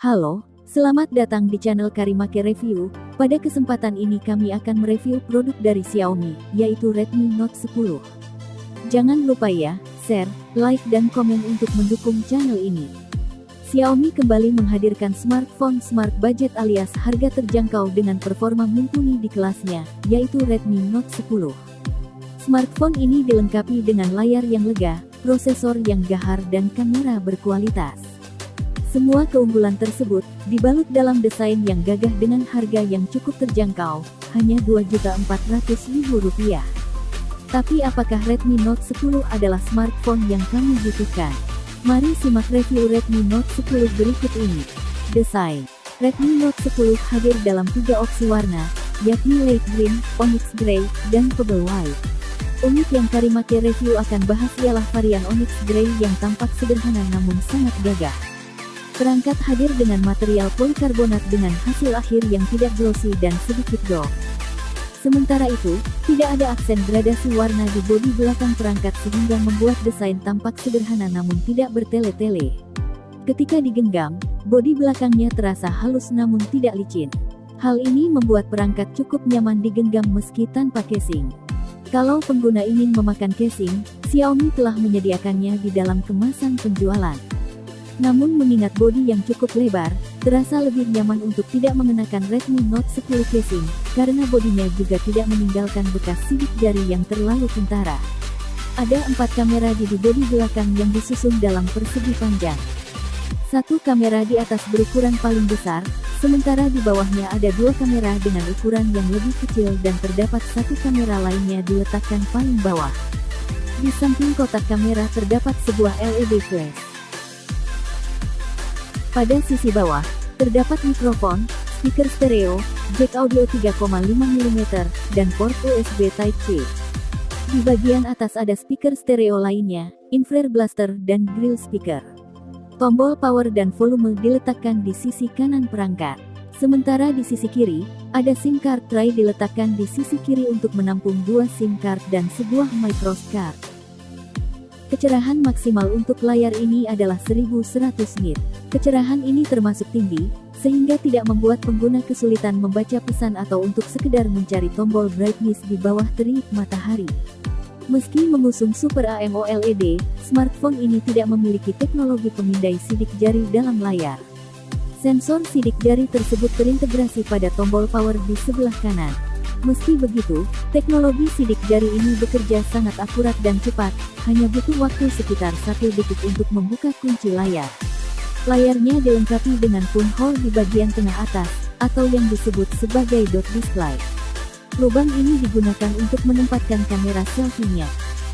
Halo, selamat datang di channel Karimake Review. Pada kesempatan ini kami akan mereview produk dari Xiaomi, yaitu Redmi Note 10. Jangan lupa ya, share, like dan komen untuk mendukung channel ini. Xiaomi kembali menghadirkan smartphone smart budget alias harga terjangkau dengan performa mumpuni di kelasnya, yaitu Redmi Note 10. Smartphone ini dilengkapi dengan layar yang lega, prosesor yang gahar dan kamera berkualitas. Semua keunggulan tersebut dibalut dalam desain yang gagah dengan harga yang cukup terjangkau, hanya Rp2.400.000. Tapi apakah Redmi Note 10 adalah smartphone yang kamu butuhkan? Mari simak review Redmi Note 10 berikut ini. Desain Redmi Note 10 hadir dalam 3 opsi warna, yakni light green, onyx grey, dan pebble white. Unit yang Karimake Review akan bahas ialah varian onyx grey yang tampak sederhana namun sangat gagah. Perangkat hadir dengan material polikarbonat dengan hasil akhir yang tidak glossy dan sedikit gold. Sementara itu, tidak ada aksen gradasi warna di bodi belakang perangkat sehingga membuat desain tampak sederhana namun tidak bertele-tele. Ketika digenggam, bodi belakangnya terasa halus namun tidak licin. Hal ini membuat perangkat cukup nyaman digenggam meski tanpa casing. Kalau pengguna ingin memakan casing, Xiaomi telah menyediakannya di dalam kemasan penjualan. Namun mengingat bodi yang cukup lebar, terasa lebih nyaman untuk tidak mengenakan Redmi Note 10 casing, karena bodinya juga tidak meninggalkan bekas sidik jari yang terlalu kentara. Ada 4 kamera di bodi belakang yang disusun dalam persegi panjang. Satu kamera di atas berukuran paling besar, sementara di bawahnya ada 2 kamera dengan ukuran yang lebih kecil dan terdapat 1 kamera lainnya diletakkan paling bawah. Di samping kotak kamera terdapat sebuah LED flash. Pada sisi bawah, terdapat mikrofon, speaker stereo, jack audio 3,5 mm, dan port USB Type-C. Di bagian atas ada speaker stereo lainnya, infrared blaster dan grill speaker. Tombol power dan volume diletakkan di sisi kanan perangkat. Sementara di sisi kiri, ada SIM card tray diletakkan di sisi kiri untuk menampung 2 SIM card dan sebuah micro card. Kecerahan maksimal untuk layar ini adalah 1100 nit. Kecerahan ini termasuk tinggi, sehingga tidak membuat pengguna kesulitan membaca pesan atau untuk sekedar mencari tombol brightness di bawah terik matahari. Meski mengusung Super AMOLED, smartphone ini tidak memiliki teknologi pemindai sidik jari dalam layar. Sensor sidik jari tersebut terintegrasi pada tombol power di sebelah kanan. Meski begitu, teknologi sidik jari ini bekerja sangat akurat dan cepat, hanya butuh waktu sekitar 1 detik untuk membuka kunci layar. Layarnya dilengkapi dengan punhole di bagian tengah atas, atau yang disebut sebagai dot display. Lubang ini digunakan untuk menempatkan kamera selfie-nya.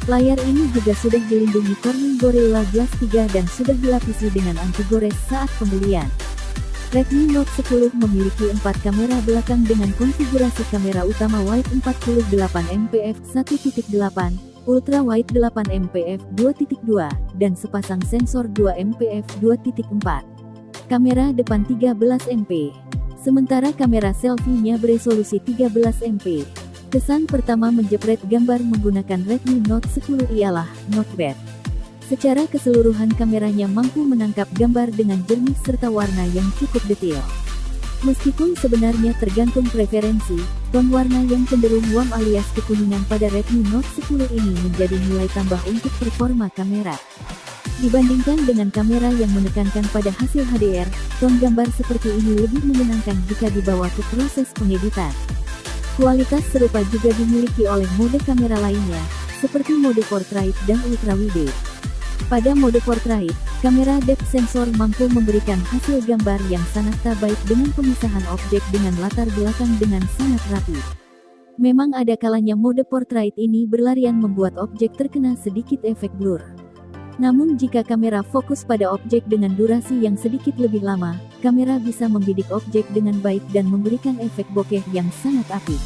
Layar ini juga sudah dilindungi Corning Gorilla Glass 3 dan sudah dilapisi dengan anti gores saat pembelian. Redmi Note 10 memiliki 4 kamera belakang dengan konfigurasi kamera utama wide 48 MP f 1.8, ultra wide 8 MP f 2.2, dan sepasang sensor 2 MP f 2.4. Kamera depan 13 MP. Sementara kamera selfie-nya beresolusi 13 MP. Kesan pertama menjepret gambar menggunakan Redmi Note 10 ialah not bad. Secara keseluruhan kameranya mampu menangkap gambar dengan jernih serta warna yang cukup detail. Meskipun sebenarnya tergantung preferensi, ton warna yang cenderung warm alias kekuningan pada Redmi Note 10 ini menjadi nilai tambah untuk performa kamera. Dibandingkan dengan kamera yang menekankan pada hasil HDR, ton gambar seperti ini lebih menyenangkan jika dibawa ke proses pengeditan. Kualitas serupa juga dimiliki oleh mode kamera lainnya, seperti mode portrait dan ultra wide. Pada mode portrait, kamera depth sensor mampu memberikan hasil gambar yang sangat baik dengan pemisahan objek dengan latar belakang dengan sangat rapi. Memang ada kalanya mode portrait ini berlarian membuat objek terkena sedikit efek blur. Namun jika kamera fokus pada objek dengan durasi yang sedikit lebih lama, kamera bisa membidik objek dengan baik dan memberikan efek bokeh yang sangat apik.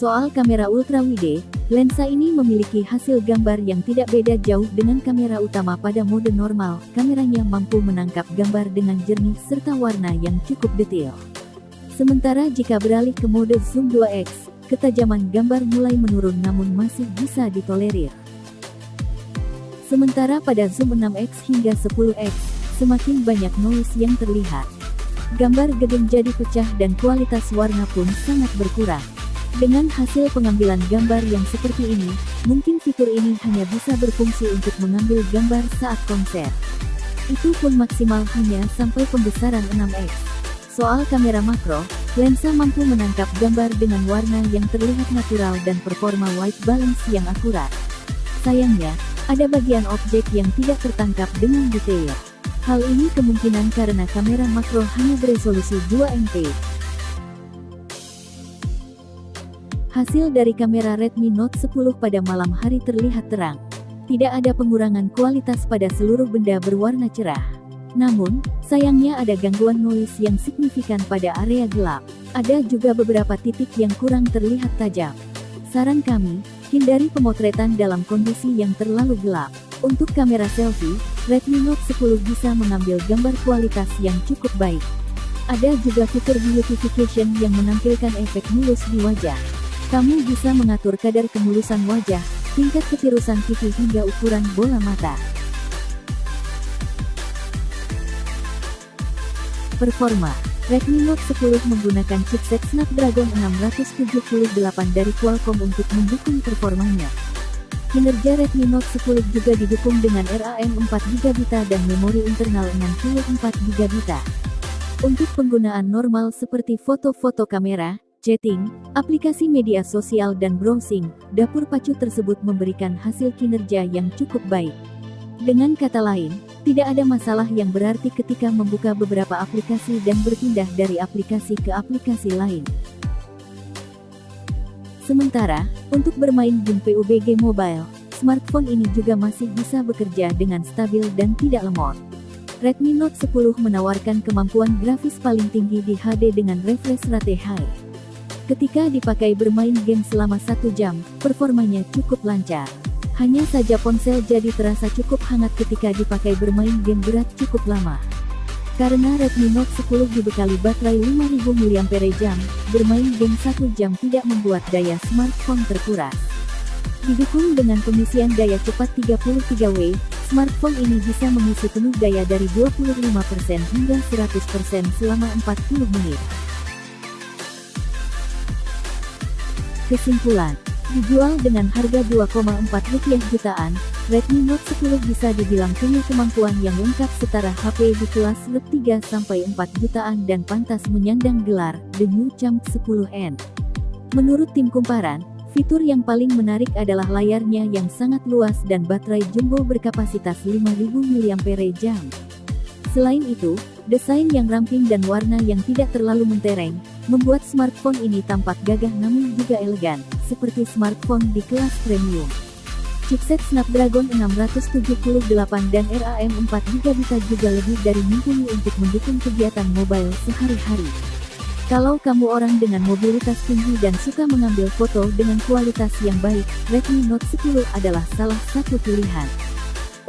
Soal kamera ultra wide, lensa ini memiliki hasil gambar yang tidak beda jauh dengan kamera utama pada mode normal. Kameranya mampu menangkap gambar dengan jernih serta warna yang cukup detail. Sementara jika beralih ke mode zoom 2x, ketajaman gambar mulai menurun namun masih bisa ditolerir. Sementara pada zoom 6x hingga 10x, semakin banyak noise yang terlihat. Gambar gede jadi pecah dan kualitas warna pun sangat berkurang. Dengan hasil pengambilan gambar yang seperti ini, mungkin fitur ini hanya bisa berfungsi untuk mengambil gambar saat konser. Itu pun maksimal hanya sampai pembesaran 6x. Soal kamera makro, lensa mampu menangkap gambar dengan warna yang terlihat natural dan performa white balance yang akurat. Sayangnya, ada bagian objek yang tidak tertangkap dengan detail. Hal ini kemungkinan karena kamera makro hanya beresolusi 2 MP. Hasil dari kamera Redmi Note 10 pada malam hari terlihat terang. Tidak ada pengurangan kualitas pada seluruh benda berwarna cerah. Namun, sayangnya ada gangguan noise yang signifikan pada area gelap. Ada juga beberapa titik yang kurang terlihat tajam. Saran kami, hindari pemotretan dalam kondisi yang terlalu gelap. Untuk kamera selfie, Redmi Note 10 bisa mengambil gambar kualitas yang cukup baik. Ada juga fitur beautification yang menampilkan efek mulus di wajah. Kamu bisa mengatur kadar kemulusan wajah, tingkat ketirusan pipi hingga ukuran bola mata. Performa, Redmi Note 10 menggunakan chipset Snapdragon 678 dari Qualcomm untuk mendukung performanya. Kinerja Redmi Note 10 juga didukung dengan RAM 4GB dan memori internal 64GB. Untuk penggunaan normal seperti foto-foto kamera, chatting, aplikasi media sosial dan browsing, dapur pacu tersebut memberikan hasil kinerja yang cukup baik. Dengan kata lain, tidak ada masalah yang berarti ketika membuka beberapa aplikasi dan berpindah dari aplikasi ke aplikasi lain. Sementara, untuk bermain game PUBG Mobile, smartphone ini juga masih bisa bekerja dengan stabil dan tidak lemot. Redmi Note 10 menawarkan kemampuan grafis paling tinggi di HD dengan refresh rate high. Ketika dipakai bermain game selama 1 jam, performanya cukup lancar. Hanya saja ponsel jadi terasa cukup hangat ketika dipakai bermain game berat cukup lama. Karena Redmi Note 10 dibekali baterai 5000 mAh, bermain game 1 jam tidak membuat daya smartphone terkuras. Didukung dengan pengisian daya cepat 33W, smartphone ini bisa mengisi penuh daya dari 25% hingga 100% selama 40 menit. Kesimpulan, dijual dengan harga Rp2,4 jutaan, Redmi Note 10 bisa dibilang punya kemampuan yang lengkap setara HP di kelas Rp3-4 jutaan dan pantas menyandang gelar The New Champ 10N. Menurut tim kumparan, fitur yang paling menarik adalah layarnya yang sangat luas dan baterai jumbo berkapasitas 5000 mAh. Selain itu, desain yang ramping dan warna yang tidak terlalu mentereng, membuat smartphone ini tampak gagah namun juga elegan, seperti smartphone di kelas premium. Chipset Snapdragon 678 dan RAM 4GB juga lebih dari mumpuni untuk mendukung kegiatan mobile sehari-hari. Kalau kamu orang dengan mobilitas tinggi dan suka mengambil foto dengan kualitas yang baik, Redmi Note 10 adalah salah satu pilihan.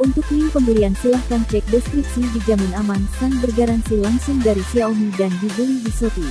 Untuk link pembelian silahkan cek deskripsi. Dijamin aman, san bergaransi langsung dari Xiaomi dan dibeli di Shopee.